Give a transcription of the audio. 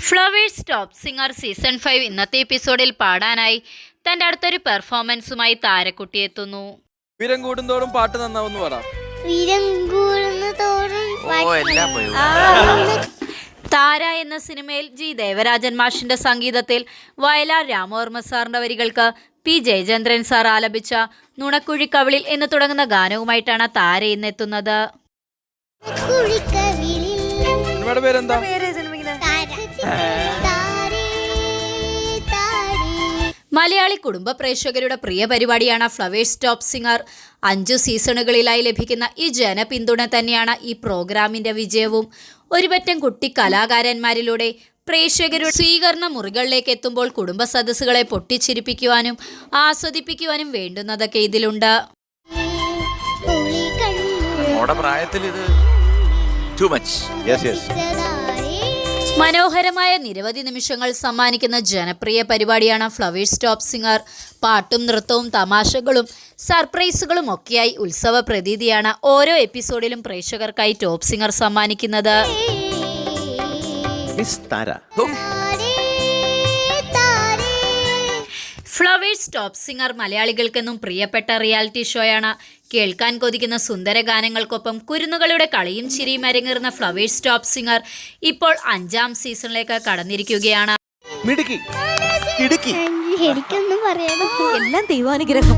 Flowers top singer season 5 ഇന്നത്തെ എപ്പിസോഡിൽ പാടാനായി തന്റെ അടുത്തൊരു പെർഫോമൻസുമായി താരക്കുട്ടി എത്തുന്നു. വീരം കൂടുന്തോറും പാട്ട് നന്നാവുന്നു പറ. താര എന്ന സിനിമയിൽ ജി ദേവരാജൻ മാഷിന്റെ സംഗീതത്തിൽ വയലാർ രാമവർമ്മ സാറിന്റെ വരികൾക്ക് പി ജയചന്ദ്രൻ സാർ ആലപിച്ച നുണക്കുഴിക്കവിളിൽ എന്ന് തുടങ്ങുന്ന ഗാനവുമായിട്ടാണ് താര ഇന്ന് എത്തുന്നത്. പേരെന്താ? മലയാളി കുടുംബ പ്രേക്ഷകരുടെ പ്രിയ പരിപാടിയാണ് ഫ്ലവേഴ്സ് ടോപ്പ് സിംഗർ. 5 സീസണുകളിലായി ലഭിക്കുന്ന ഈ ജനപിന്തുണ തന്നെയാണ് ഈ പ്രോഗ്രാമിന്റെ വിജയവും. ഒരുപറ്റം കുട്ടി കലാകാരന്മാരിലൂടെ പ്രേക്ഷകരുടെ സ്വീകരണ മുറികളിലേക്ക് എത്തുമ്പോൾ കുടുംബ സദസ്സുകളെ പൊട്ടിച്ചിരിപ്പിക്കുവാനും ആസ്വദിപ്പിക്കുവാനും വേണ്ടുന്നതൊക്കെ ഇതിലുണ്ട്. മനോഹരമായ നിരവധി നിമിഷങ്ങൾ സമ്മാനിക്കുന്ന ജനപ്രിയ പരിപാടിയാണ് ഫ്ലവേഴ്സ് ടോപ്പ് സിംഗർ. പാട്ടും നൃത്തവും തമാശകളും സർപ്രൈസുകളും ഒക്കെയായി ഉത്സവ പ്രതീതിയാണ് ഓരോ എപ്പിസോഡിലും പ്രേക്ഷകർക്കായി ടോപ്പ് സിംഗർ സമ്മാനിക്കുന്നത്. ഫ്ലവേഴ്സ് ടോപ്പ് സിംഗർ മലയാളികൾക്കെന്നും പ്രിയപ്പെട്ട റിയാലിറ്റി ഷോയാണ്. കേൾക്കാൻ കൊതിക്കുന്ന സുന്ദര ഗാനങ്ങൾക്കൊപ്പം കുരുന്നുകളുടെ കളിയും ചിരിയും അരങ്ങേറുന്ന ഫ്ലവേഴ്സ് ടോപ്പ് സിംഗർ ഇപ്പോൾ 5ാം സീസണിലേക്ക് കടന്നിരിക്കുകയാണ്. എല്ലാം ദൈവാനുഗ്രഹം.